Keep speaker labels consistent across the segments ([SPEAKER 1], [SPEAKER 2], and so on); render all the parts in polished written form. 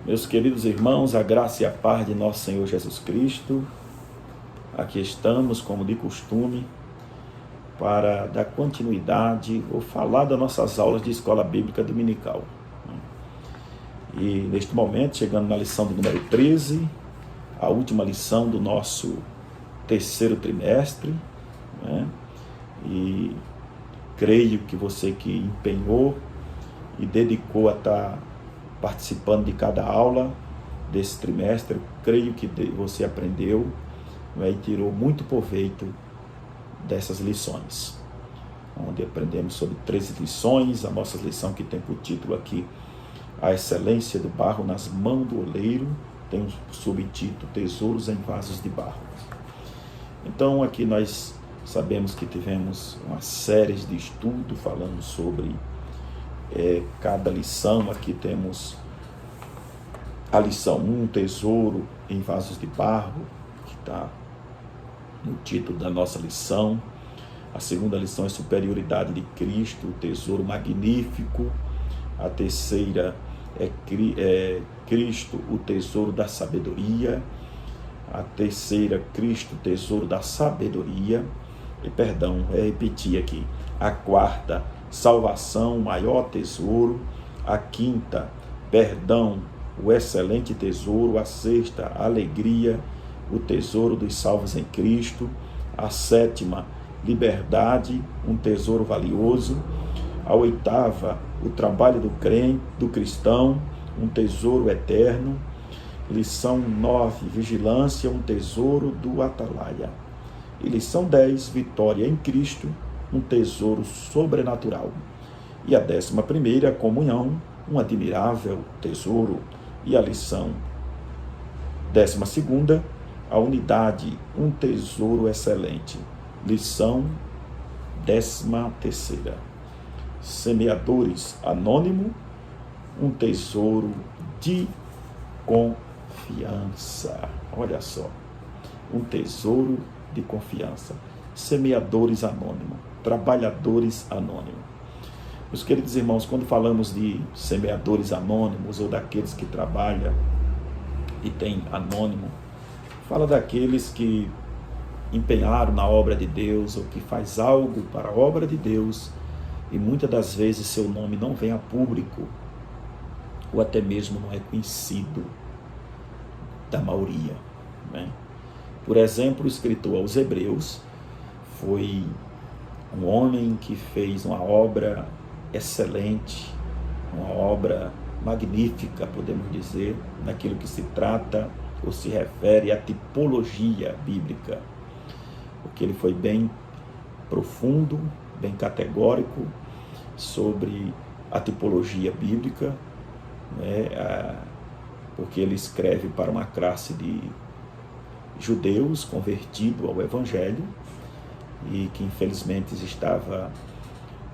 [SPEAKER 1] Meus queridos irmãos, a graça e a paz de nosso Senhor Jesus Cristo, aqui estamos, como de costume, para dar continuidade ou falar das nossas aulas de Escola Bíblica Dominical. E neste momento, chegando na lição do número 13, a última lição do nosso terceiro trimestre, E creio que você que empenhou e dedicou a estar participando de cada aula desse trimestre, creio que você aprendeu, e tirou muito proveito dessas lições, onde aprendemos sobre 13 lições. A nossa lição que tem por título aqui A Excelência do Barro nas Mãos do Oleiro, tem um subtítulo Tesouros em Vasos de Barro. Então aqui nós sabemos que tivemos uma série de estudo falando sobre cada lição. Aqui temos a lição 1, Tesouro em Vasos de Barro, que está no título da nossa lição. A segunda lição é Superioridade de Cristo, o Tesouro Magnífico. A terceira é Cristo, o Tesouro da Sabedoria. A terceira, Cristo, o Tesouro da Sabedoria. Repetir aqui. A quarta, Salvação, o Maior Tesouro. A quinta, Perdão, o Excelente Tesouro. A sexta, Alegria, o Tesouro dos Salvos em Cristo. A sétima, Liberdade, um Tesouro Valioso. A oitava, o Trabalho do Crente, do Cristão, um Tesouro Eterno. Lição 9, Vigilância, um Tesouro do Atalaia. E lição 10, Vitória em Cristo, um Tesouro Sobrenatural. E a 11ª, Comunhão, um Admirável Tesouro. E a lição 12ª, a Unidade, um Tesouro Excelente. Lição 13ª, Semeadores Anônimo, um Tesouro de Confiança. Olha só, um tesouro de confiança. Semeadores anônimos, trabalhadores anônimos. Meus queridos irmãos, quando falamos de semeadores anônimos ou daqueles que trabalham e tem anônimo, fala daqueles que empenharam na obra de Deus ou que faz algo para a obra de Deus e muitas das vezes seu nome não vem a público ou até mesmo não é conhecido da maioria, Por exemplo, o escritor aos Hebreus foi um homem que fez uma obra excelente, uma obra magnífica, podemos dizer, naquilo que se trata ou se refere à tipologia bíblica, porque ele foi bem profundo, bem categórico sobre a tipologia bíblica, porque ele escreve para uma classe de judeus convertidos ao Evangelho e que infelizmente estava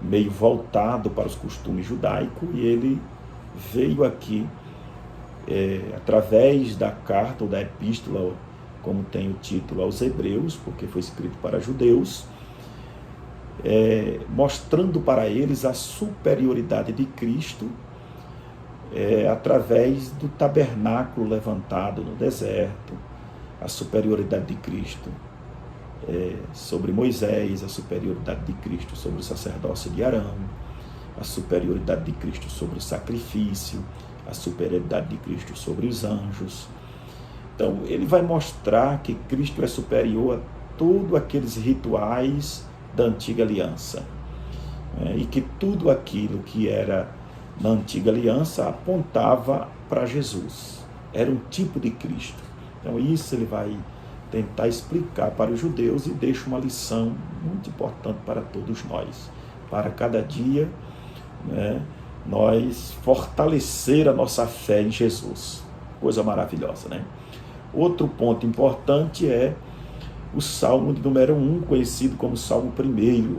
[SPEAKER 1] meio voltado para os costumes judaicos, e ele veio aqui através da carta ou da epístola, como tem o título, aos Hebreus, porque foi escrito para judeus, mostrando para eles a superioridade de Cristo através do tabernáculo levantado no deserto, a superioridade de Cristo sobre Moisés, a superioridade de Cristo sobre o sacerdócio de Arão, a superioridade de Cristo sobre o sacrifício, a superioridade de Cristo sobre os anjos. Então, ele vai mostrar que Cristo é superior a todos aqueles rituais da antiga aliança, e que tudo aquilo que era na antiga aliança apontava para Jesus, era um tipo de Cristo. Então isso ele vai tentar explicar para os judeus e deixa uma lição muito importante para todos nós, para cada dia nós fortalecer a nossa fé em Jesus, coisa maravilhosa, Outro ponto importante é o Salmo de número 1, conhecido como Salmo 1,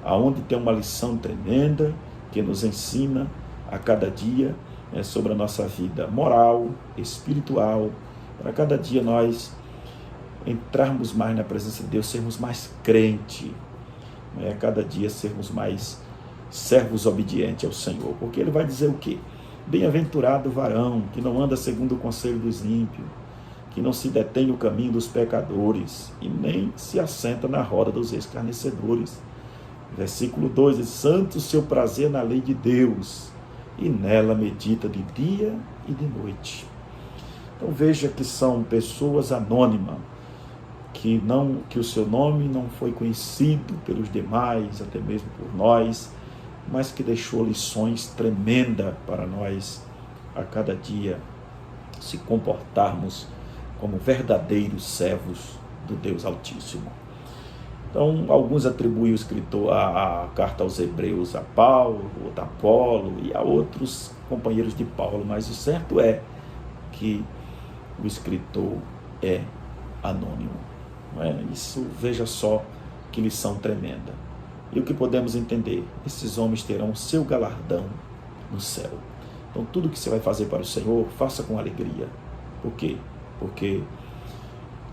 [SPEAKER 1] aonde tem uma lição tremenda que nos ensina a cada dia sobre a nossa vida moral, espiritual, para cada dia nós entrarmos mais na presença de Deus, sermos mais crente, cada dia sermos mais servos obedientes ao Senhor, porque ele vai dizer o quê? Bem-aventurado o varão que não anda segundo o conselho dos ímpios, que não se detém no caminho dos pecadores e nem se assenta na roda dos escarnecedores. Versículo 2, diz, santo o seu prazer na lei de Deus, e nela medita de dia e de noite. Então veja que são pessoas anônimas, que o seu nome não foi conhecido pelos demais, até mesmo por nós, mas que deixou lições tremendas para nós a cada dia se comportarmos como verdadeiros servos do Deus Altíssimo. Então, alguns atribuem o escritor a carta aos Hebreus a Paulo, ou a Apolo, e a outros companheiros de Paulo, mas o certo é que o escritor é anônimo. Não é? Isso, veja só que lição tremenda. E o que podemos entender? Esses homens terão o seu galardão no céu. Então, tudo que você vai fazer para o Senhor, faça com alegria. Por quê? Porque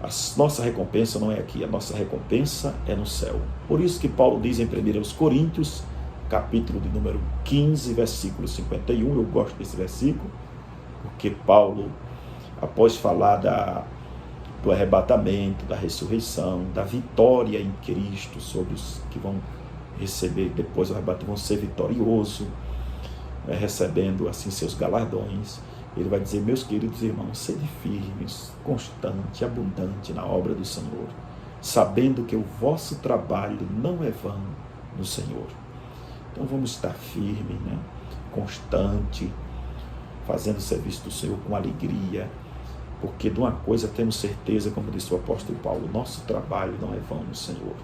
[SPEAKER 1] a nossa recompensa não é aqui, a nossa recompensa é no céu. Por isso que Paulo diz em 1 Coríntios, capítulo de número 15, versículo 51, eu gosto desse versículo, porque Paulo, após falar do arrebatamento, da ressurreição, da vitória em Cristo sobre os que vão receber depois do arrebatamento, vão ser vitoriosos, recebendo assim seus galardões. Ele vai dizer, meus queridos irmãos, sede firmes, constante, abundante na obra do Senhor, sabendo que o vosso trabalho não é vão no Senhor. Então vamos estar firmes, constante, fazendo o serviço do Senhor com alegria, porque de uma coisa temos certeza, como disse o apóstolo Paulo, nosso trabalho não é vão no Senhor.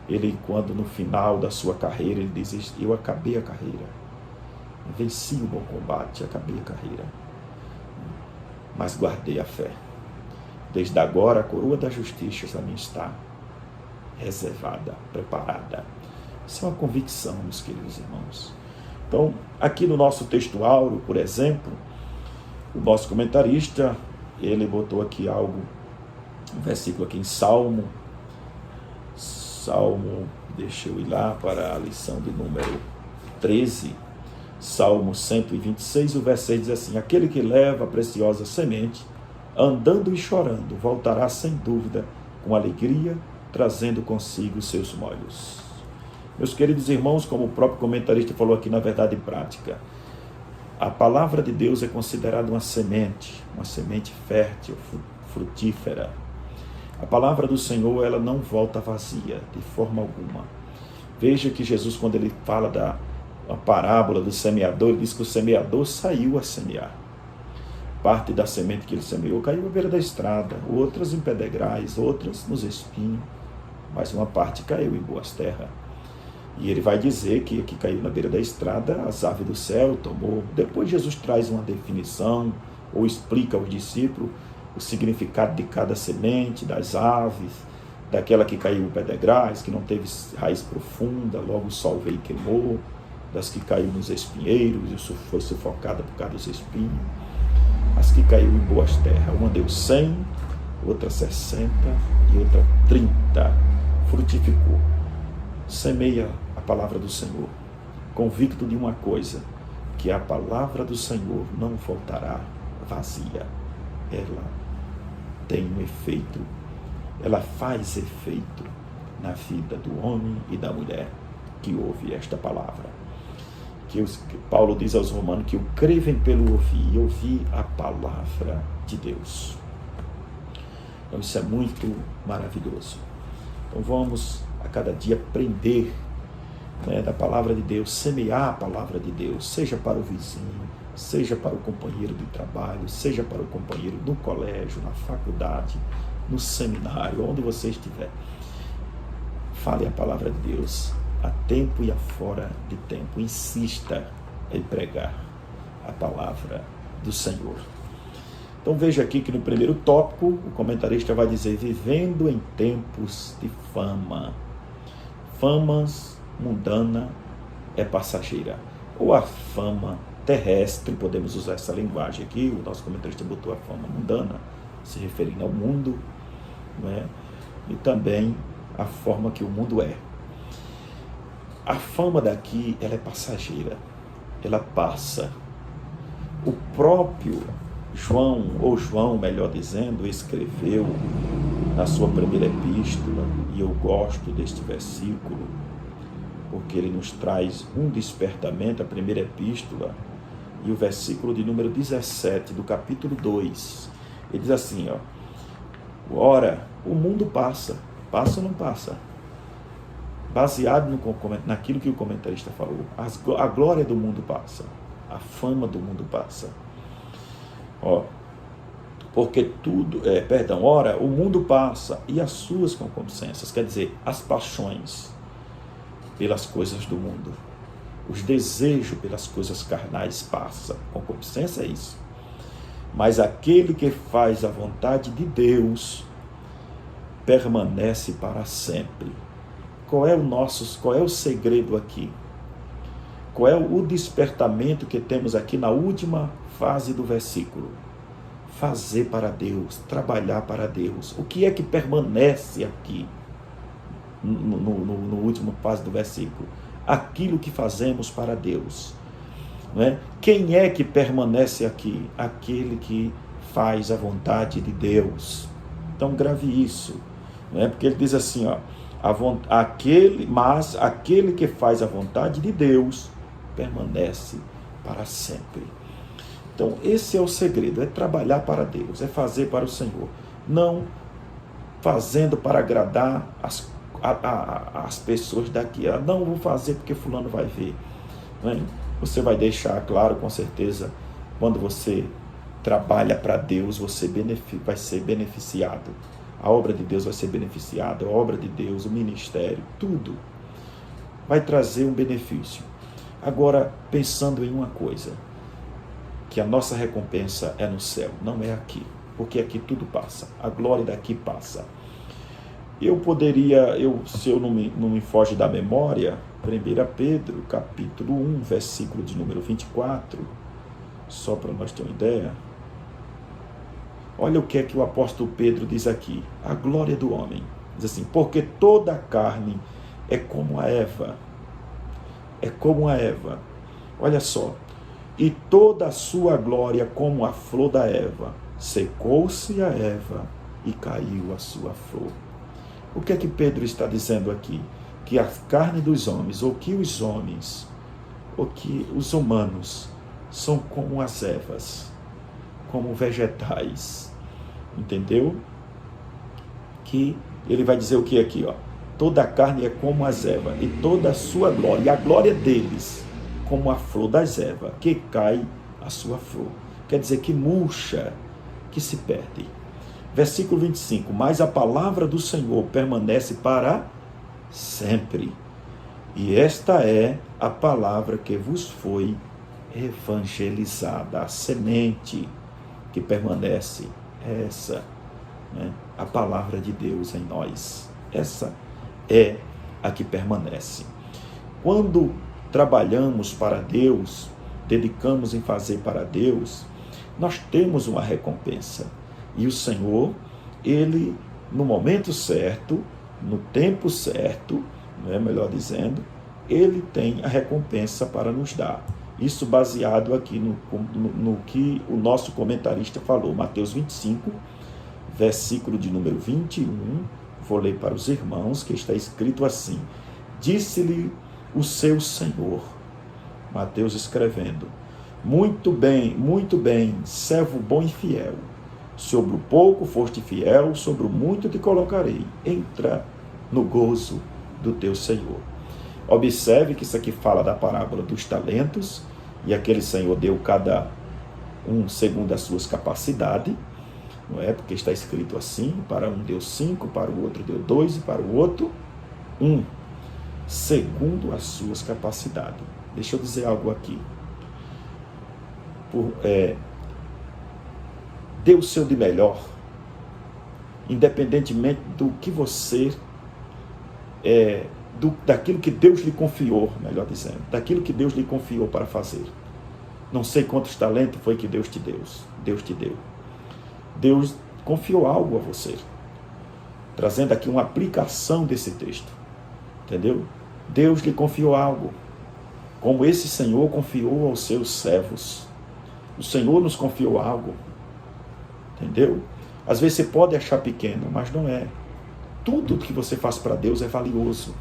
[SPEAKER 1] Ele, quando no final da sua carreira, ele diz, eu acabei a carreira, venci o bom combate, acabei a carreira, mas guardei a fé. Desde agora a coroa da justiça a mim está reservada, preparada. Isso é uma convicção, meus queridos irmãos. Então, aqui no nosso texto áureo, por exemplo, o nosso comentarista, ele botou aqui algo, um versículo aqui em Salmo, deixa eu ir lá para a lição de número 13, Salmo 126, o verso 6 diz assim, aquele que leva a preciosa semente, andando e chorando, voltará sem dúvida com alegria, trazendo consigo os seus molhos. Meus queridos irmãos, como o próprio comentarista falou aqui na verdade prática, a palavra de Deus é considerada uma semente fértil, frutífera. A palavra do Senhor, ela não volta vazia, de forma alguma. Veja que Jesus, quando ele fala da parábola do semeador, ele diz que o semeador saiu a semear. Parte da semente que ele semeou caiu à beira da estrada, outras em pedregais, outras nos espinhos, mas uma parte caiu em boas terras. E ele vai dizer que caiu na beira da estrada, as aves do céu tomou. Depois Jesus traz uma definição, ou explica aos discípulos o significado de cada semente, das aves, daquela que caiu em pedregais, que não teve raiz profunda, logo o sol veio e queimou, das que caiu nos espinheiros, isso foi sufocada por causa dos espinhos, as que caiu em boas terras, uma deu 100, outra 60 e outra 30, frutificou. Semeia a palavra do Senhor, convicto de uma coisa, que a palavra do Senhor não voltará vazia, ela tem um efeito, ela faz efeito na vida do homem e da mulher que ouve esta palavra. Que Paulo diz aos romanos que o crevem pelo ouvir, e ouvir a palavra de Deus. Então isso é muito maravilhoso. Então vamos a cada dia aprender da palavra de Deus, semear a palavra de Deus, seja para o vizinho, seja para o companheiro de trabalho, seja para o companheiro no colégio, na faculdade, no seminário, onde você estiver. Fale a palavra de Deus a tempo e a fora de tempo. Insista em pregar a palavra do Senhor. Então veja aqui que no primeiro tópico, o comentarista vai dizer, vivendo em tempos de fama. Famas mundana é passageira. Ou a fama terrestre, podemos usar essa linguagem aqui, o nosso comentarista botou a fama mundana, se referindo ao mundo, não é? E também a forma que o mundo é. A fama daqui, ela é passageira, ela passa, próprio João, ou João, melhor dizendo, escreveu na sua primeira epístola, e eu gosto deste versículo, porque ele nos traz um despertamento, a primeira epístola, e o versículo de número 17, do capítulo 2, ele diz assim, ora, o mundo passa ou não passa? Baseado naquilo que o comentarista falou, a glória do mundo passa, a fama do mundo passa. Porque ora, o mundo passa e as suas concupiscências, quer dizer, as paixões pelas coisas do mundo, os desejos pelas coisas carnais passa. Concupiscência é isso. Mas aquele que faz a vontade de Deus permanece para sempre. Qual é o segredo aqui? Qual é o despertamento que temos aqui na última fase do versículo? Fazer para Deus, trabalhar para Deus. O que é que permanece aqui no último fase do versículo? Aquilo que fazemos para Deus. Não é? Quem é que permanece aqui? Aquele que faz a vontade de Deus. Então grave isso. Não é? Porque ele diz assim, mas aquele que faz a vontade de Deus permanece para sempre. Então esse é o segredo, é trabalhar para Deus, é fazer para o Senhor, não fazendo para agradar as pessoas daqui. Não vou fazer porque fulano vai ver. Não é? Você vai deixar claro, com certeza, quando você trabalha para Deus, você vai ser beneficiado. A obra de Deus vai ser beneficiada, a obra de Deus, o ministério, tudo vai trazer um benefício. Agora, pensando em uma coisa, que a nossa recompensa é no céu, não é aqui, porque aqui tudo passa, a glória daqui passa. Se eu não me foge da memória, 1 Pedro, capítulo 1, versículo de número 24, só para nós ter uma ideia, olha o que é que o apóstolo Pedro diz aqui, a glória do homem, diz assim, porque toda a carne é como a erva, olha só, e toda a sua glória como a flor da erva, secou-se a erva e caiu a sua flor. O que é que Pedro está dizendo aqui? Que a carne dos homens, ou que os homens, ou que os humanos, são como as ervas, como vegetais, entendeu? Que ele vai dizer o que aqui, toda a carne é como as ervas, e toda a sua glória, e a glória deles, como a flor das ervas, que cai a sua flor. Quer dizer que murcha, que se perde. Versículo 25, mas a palavra do Senhor permanece para sempre. E esta é a palavra que vos foi evangelizada. A semente que permanece é essa, né? A palavra de Deus em nós. Essa é a que permanece. Quando trabalhamos para Deus, dedicamos em fazer para Deus, nós temos uma recompensa. E o Senhor, Ele, no momento certo, no tempo certo, não é melhor dizendo, Ele tem a recompensa para nos dar. Isso baseado aqui no que o nosso comentarista falou, Mateus 25, versículo de número 21, vou ler para os irmãos, que está escrito assim, disse-lhe o seu Senhor, Mateus escrevendo, muito bem, servo bom e fiel, sobre o pouco foste fiel, sobre o muito te colocarei. Entra no gozo do teu Senhor. Observe que isso aqui fala da parábola dos talentos, e aquele Senhor deu cada um segundo as suas capacidades, não é? Porque está escrito assim, para um deu 5, para o outro deu 2, e para o outro 1, segundo as suas capacidades. Deixa eu dizer algo aqui. Dê o seu de melhor, independentemente do que você, daquilo que Deus lhe confiou, melhor dizendo, daquilo que Deus lhe confiou para fazer. Não sei quantos talentos foi que Deus te deu. Deus confiou algo a você, trazendo aqui uma aplicação desse texto, entendeu? Deus lhe confiou algo, como esse Senhor confiou aos seus servos. O Senhor nos confiou algo, entendeu? Às vezes você pode achar pequeno, mas não é. Tudo que você faz para Deus é valioso.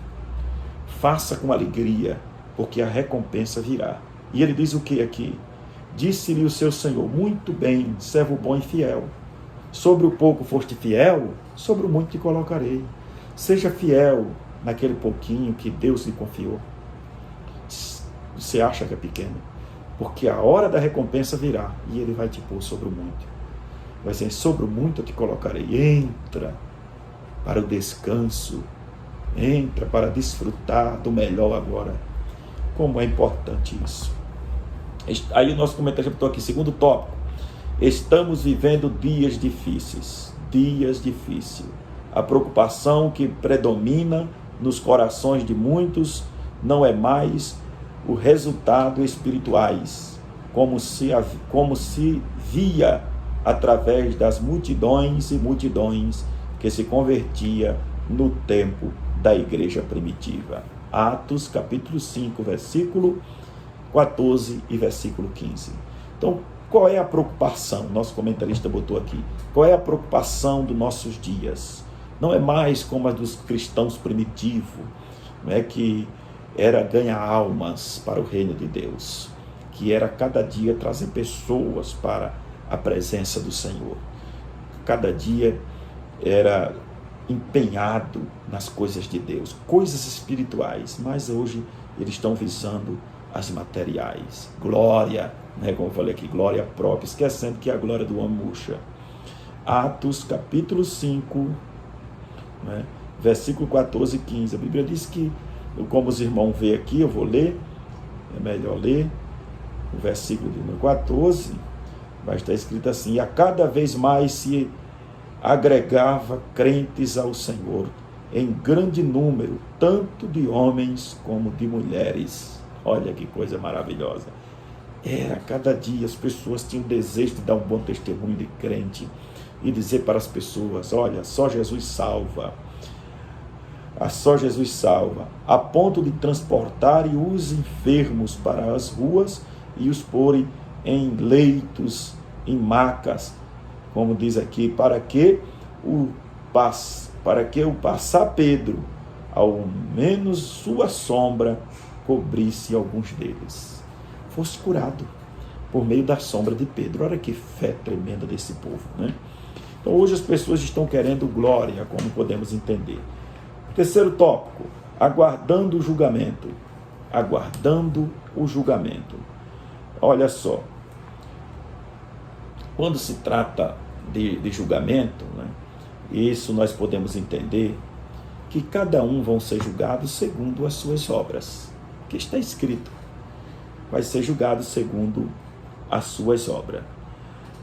[SPEAKER 1] Faça com alegria, porque a recompensa virá. E ele diz o que aqui? Disse-lhe o seu Senhor: muito bem, servo bom e fiel. Sobre o pouco foste fiel, sobre o muito te colocarei. Seja fiel naquele pouquinho que Deus lhe confiou. Você acha que é pequeno? Porque a hora da recompensa virá e ele vai te pôr sobre o muito. Vai ser: sobre o muito eu te colocarei. Entra para o descanso. Entra para desfrutar do melhor agora. Como é importante isso. Aí o nosso comentário botou aqui, segundo tópico: estamos vivendo dias difíceis. Dias difíceis. A preocupação que predomina nos corações de muitos não é mais o resultado espirituais, como se via através das multidões e multidões que se convertia no tempo da igreja primitiva. Atos capítulo 5, versículo 14 e versículo 15. Então, qual é a preocupação? Nosso comentarista botou aqui. Qual é a preocupação dos nossos dias? Não é mais como a dos cristãos primitivos, não é, que era ganhar almas para o reino de Deus, que era cada dia trazer pessoas para a presença do Senhor. Cada dia era empenhado nas coisas de Deus, coisas espirituais, mas hoje eles estão visando as materiais. Glória, né, como eu falei aqui, glória própria, esquecendo que a glória do homem murcha. Atos capítulo 5, né, versículo 14 e 15. A Bíblia diz que, como os irmãos veem aqui, eu vou ler, é melhor ler, o versículo de 14, vai estar escrito assim: a cada vez mais se agregava crentes ao Senhor, em grande número, tanto de homens como de mulheres. Olha que coisa maravilhosa. Era cada dia, as pessoas tinham desejo de dar um bom testemunho de crente e dizer para as pessoas: olha, só Jesus salva. Só Jesus salva, a ponto de transportarem os enfermos para as ruas e os porem em leitos, em macas, como diz aqui, para que o passar Pedro, ao menos sua sombra, cobrisse alguns deles. Fosse curado por meio da sombra de Pedro. Olha que fé tremenda desse povo, né? Então hoje as pessoas estão querendo glória, como podemos entender. Terceiro tópico: aguardando o julgamento. Aguardando o julgamento. Olha só, quando se trata de julgamento, né, isso nós podemos entender que cada um vão ser julgados segundo as suas obras, que está escrito, vai ser julgado segundo as suas obras.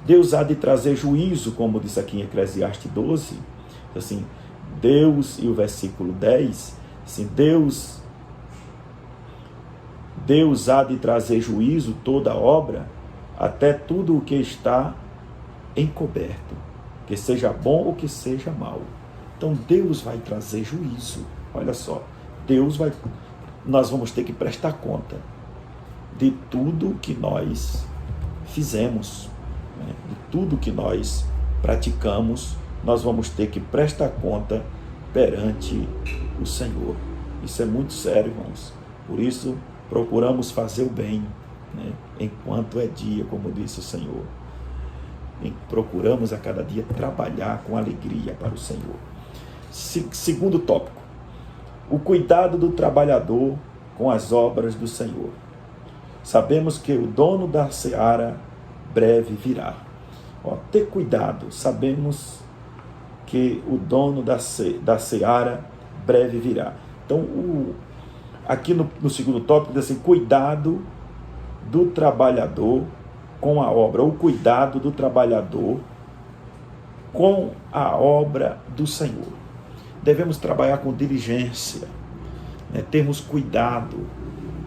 [SPEAKER 1] Deus há de trazer juízo, como diz aqui em Eclesiastes 12, assim, Deus, e o versículo 10, assim, Deus há de trazer juízo toda obra, até tudo o que está encoberto, que seja bom ou que seja mal. Então Deus vai trazer juízo. Olha só, nós vamos ter que prestar conta de tudo que nós fizemos, né? De tudo que nós praticamos, nós vamos ter que prestar conta perante o Senhor. Isso é muito sério, irmãos. Por isso, procuramos fazer o bem, né, enquanto é dia, como disse o Senhor. Procuramos a cada dia trabalhar com alegria para o Senhor. Segundo tópico: o cuidado do trabalhador com as obras do Senhor. Sabemos que o dono da seara breve virá. Ter cuidado, sabemos que o dono da seara breve virá. Então, aqui no segundo tópico diz assim: cuidado do trabalhador com a obra, ou cuidado do trabalhador com a obra do Senhor. Devemos trabalhar com diligência, né? Termos cuidado,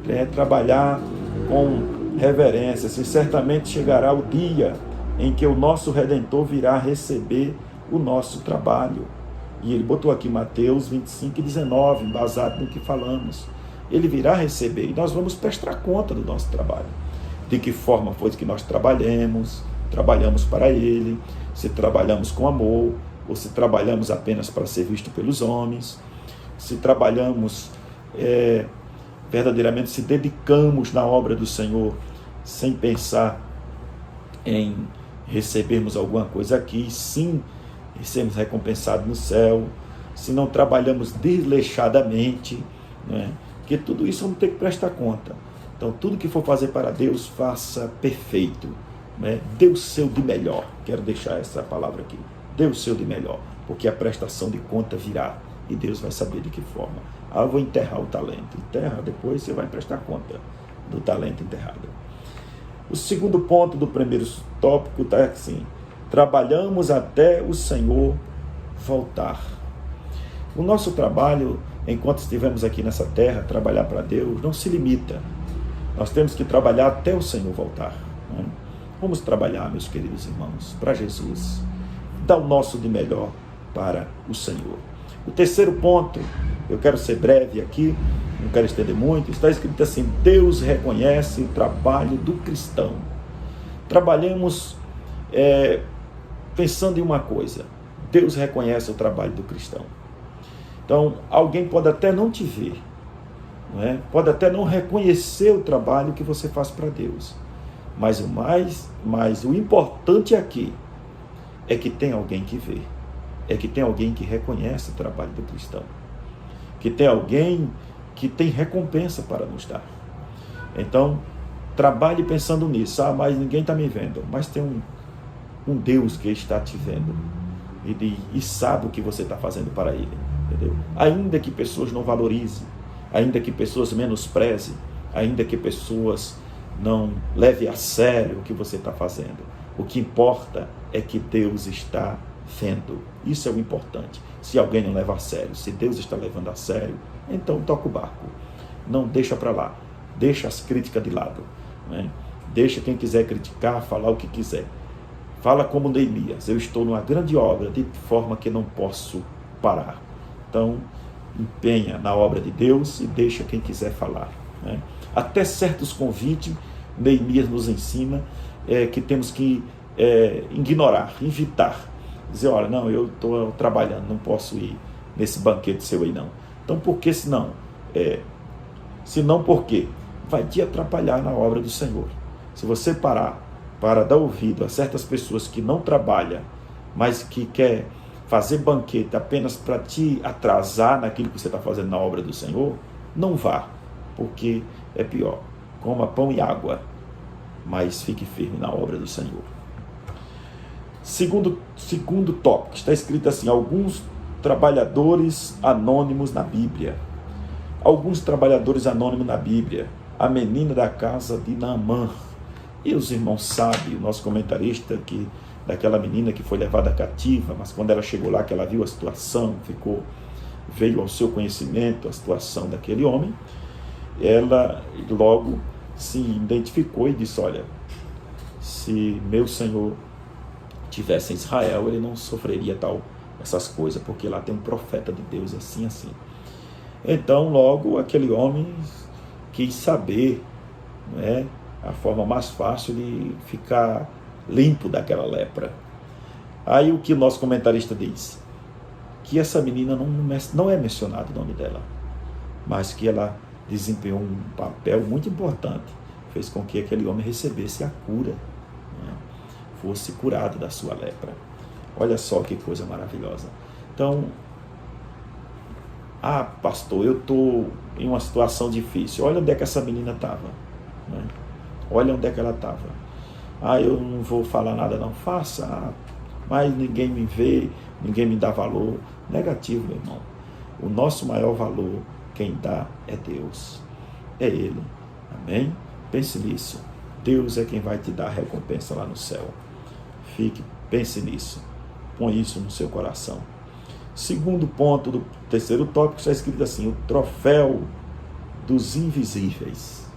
[SPEAKER 1] né? Trabalhar com reverência. Assim, certamente chegará o dia em que o nosso Redentor virá receber o nosso trabalho. E ele botou aqui Mateus 25 e 19, baseado no que falamos. Ele virá receber e nós vamos prestar conta do nosso trabalho. de que forma foi que nós trabalhamos para Ele, se trabalhamos com amor, ou se trabalhamos apenas para ser visto pelos homens, se trabalhamos verdadeiramente, se dedicamos na obra do Senhor, sem pensar em recebermos alguma coisa aqui, sim, sermos recompensados no céu, se não trabalhamos desleixadamente, né? Porque tudo isso vamos ter que prestar conta. Então, tudo que for fazer para Deus, faça perfeito, né? Dê o seu de melhor. Quero deixar essa palavra aqui. Dê o seu de melhor, porque a prestação de conta virá e Deus vai saber de que forma. Eu vou enterrar o talento. Enterra, depois você vai prestar conta do talento enterrado. O segundo ponto do primeiro tópico está assim: trabalhamos até o Senhor voltar. O nosso trabalho, enquanto estivermos aqui nessa terra, trabalhar para Deus, não se limita. Nós temos que trabalhar até o Senhor voltar, né? Vamos trabalhar, meus queridos irmãos, para Jesus. Dar o nosso de melhor para o Senhor. O terceiro ponto, eu quero ser breve aqui, não quero estender muito, está escrito assim: Deus reconhece o trabalho do cristão. Trabalhemos pensando em uma coisa: Deus reconhece o trabalho do cristão. Então, alguém pode até não te ver, não é? Pode até não reconhecer o trabalho que você faz para Deus, mas o importante aqui é que tem alguém que vê, é que tem alguém que reconhece o trabalho do cristão, que tem alguém que tem recompensa para nos dar. Então, trabalhe pensando nisso. Mas ninguém está me vendo, mas tem um Deus que está te vendo e sabe o que você está fazendo para Ele, entendeu? Ainda que pessoas não valorizem, ainda que pessoas menosprezem, ainda que pessoas não levem a sério o que você está fazendo, o que importa é que Deus está vendo. Isso é o importante. Se alguém não leva a sério, se Deus está levando a sério, então toca o barco. Não deixa para lá. Deixa as críticas de lado, né? Deixa quem quiser criticar, falar o que quiser. Fala como Neemias: eu estou numa grande obra, de forma que não posso parar. Então, empenha na obra de Deus e deixa quem quiser falar, né? Até certos convites, Neemias nos ensina que temos que ignorar, evitar. Dizer: olha, não, eu estou trabalhando, não posso ir nesse banquete seu aí não. Então, por que senão? Senão por quê? Vai te atrapalhar na obra do Senhor. Se você parar para dar ouvido a certas pessoas que não trabalham, mas que quer fazer banquete apenas para te atrasar naquilo que você está fazendo na obra do Senhor, não vá, porque é pior. Coma pão e água, mas fique firme na obra do Senhor. Segundo tópico, está escrito assim: alguns trabalhadores anônimos na Bíblia. Alguns trabalhadores anônimos na Bíblia. A menina da casa de Naamã. E os irmãos sabem, o nosso comentarista, que daquela menina que foi levada cativa, mas quando ela chegou lá, que ela viu a situação, veio ao seu conhecimento a situação daquele homem, ela logo se identificou e disse: olha, se meu Senhor tivesse em Israel, ele não sofreria essas coisas, porque lá tem um profeta de Deus assim. Então, logo, aquele homem quis saber, né, a forma mais fácil de ficar limpo daquela lepra. Aí o que o nosso comentarista diz? Que essa menina não é mencionado o nome dela, mas que ela desempenhou um papel muito importante, fez com que aquele homem recebesse a cura, né, fosse curado da sua lepra. Olha só que coisa maravilhosa. Então, pastor, eu estou em uma situação difícil. Olha onde é que essa menina estava, né? Olha onde é que ela estava. Eu não vou falar nada não. Faça, mas ninguém me vê, ninguém me dá valor. Negativo, meu irmão. O nosso maior valor, quem dá é Deus. É Ele. Amém? Pense nisso. Deus é quem vai te dar a recompensa lá no céu. Pense nisso. Põe isso no seu coração. Segundo ponto do terceiro tópico, está escrito assim: o troféu dos invisíveis.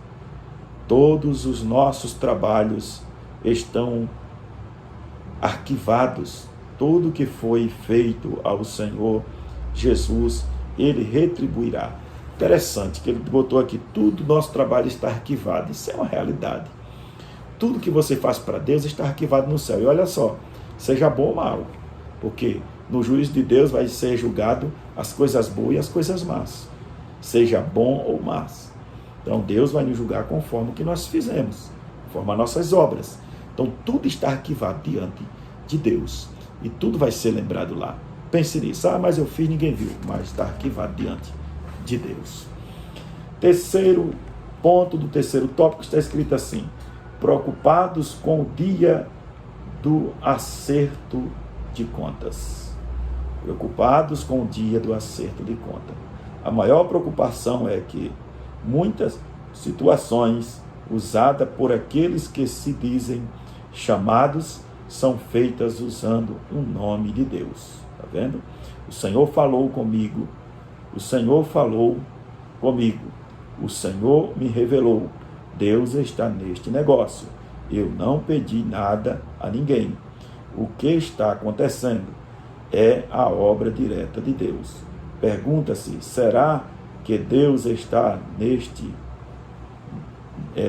[SPEAKER 1] Todos os nossos trabalhos estão arquivados. Tudo que foi feito ao Senhor Jesus, Ele retribuirá. Interessante que ele botou aqui: tudo nosso trabalho está arquivado. Isso é uma realidade. tudo que você faz para Deus está arquivado no céu. E olha só, seja bom ou mal, porque no juízo de Deus vai ser julgado as coisas boas e as coisas más, seja bom ou más. Então Deus vai nos julgar conforme o que nós fizemos, conforme as nossas obras. Então tudo está arquivado diante de Deus e tudo vai ser lembrado lá. Pense nisso, mas eu fiz, ninguém viu, mas está arquivado diante de Deus. Terceiro ponto do terceiro tópico está escrito assim: preocupados com o dia do acerto de contas. Preocupados com o dia do acerto de conta. A maior preocupação é que muitas situações usadas por aqueles que se dizem chamados são feitas usando o nome de Deus. Está vendo? O Senhor falou comigo, o Senhor falou comigo, o Senhor me revelou. Deus está neste negócio. Eu não pedi nada a ninguém. O que está acontecendo é a obra direta de Deus. Pergunta-se, será que Deus está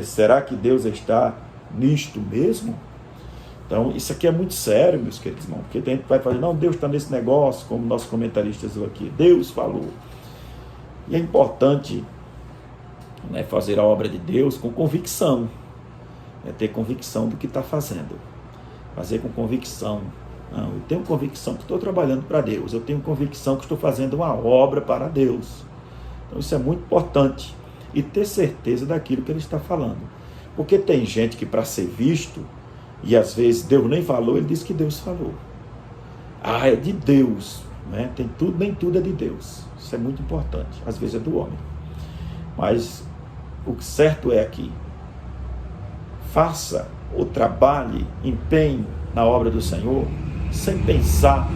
[SPEAKER 1] será que Deus está nisto mesmo? Então, isso aqui é muito sério, meus queridos irmãos, porque a gente vai fazer, não, Deus está nesse negócio, como nosso comentarista dizia aqui, Deus falou. E é importante, né, fazer a obra de Deus com convicção, ter convicção do que está fazendo, fazer com convicção. Não, eu tenho convicção que estou trabalhando para Deus, eu tenho convicção que estou fazendo uma obra para Deus. Então isso é muito importante, e ter certeza daquilo que ele está falando, porque tem gente que para ser visto, e às vezes Deus nem falou, ele diz que Deus falou. É de Deus, né? Tem tudo, nem tudo é de Deus. Isso é muito importante, às vezes é do homem. Mas o certo é que faça o trabalho, empenho na obra do Senhor, sem pensar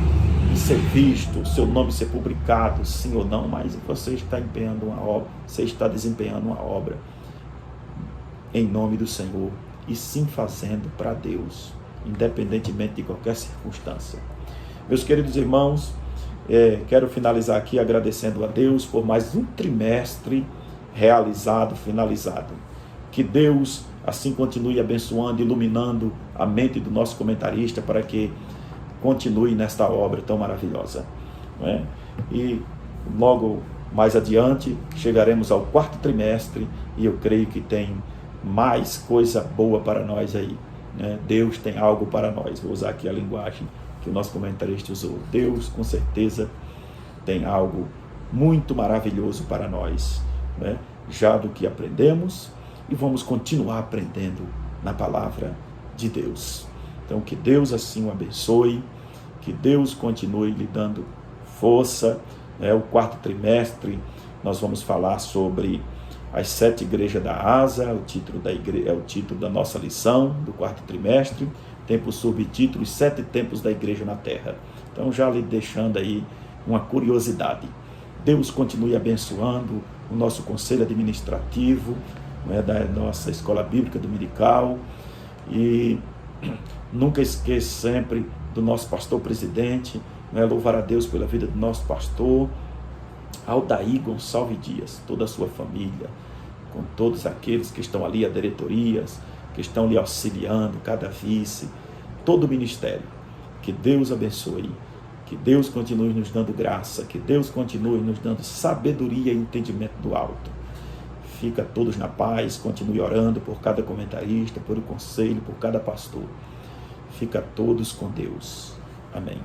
[SPEAKER 1] em ser visto, seu nome ser publicado, sim ou não, mas você está empenhando uma obra, você está desempenhando uma obra em nome do Senhor, e sim fazendo para Deus, independentemente de qualquer circunstância. Meus queridos irmãos, quero finalizar aqui agradecendo a Deus por mais um trimestre realizado, finalizado. Que Deus assim continue abençoando, iluminando a mente do nosso comentarista para que continue nesta obra tão maravilhosa, não é? E logo mais adiante chegaremos ao quarto trimestre e eu creio que tem mais coisa boa para nós aí, né? Deus tem algo para nós. Vou usar aqui a linguagem que o nosso comentarista usou. Deus com certeza tem algo muito maravilhoso para nós, né? Já do que aprendemos, e vamos continuar aprendendo na palavra de Deus. Então que Deus assim o abençoe, que Deus continue lhe dando força, né? O quarto trimestre nós vamos falar sobre as 7 igrejas da Ásia, o título é o título da nossa lição do quarto trimestre, tem por subtítulo os 7 tempos da igreja na terra. Então já lhe deixando aí uma curiosidade. Deus continue abençoando o nosso conselho administrativo, né, da nossa escola bíblica dominical, e nunca esqueça sempre do nosso pastor presidente, né, louvar a Deus pela vida do nosso pastor Aldair Gonçalves Dias, toda a sua família, com todos aqueles que estão ali, as diretorias, que estão lhe auxiliando, cada vice, todo o ministério. Que Deus abençoe, que Deus continue nos dando graça, que Deus continue nos dando sabedoria e entendimento do alto. Fica todos na paz, continue orando por cada comentarista, por o conselho, por cada pastor. Fica todos com Deus. Amém.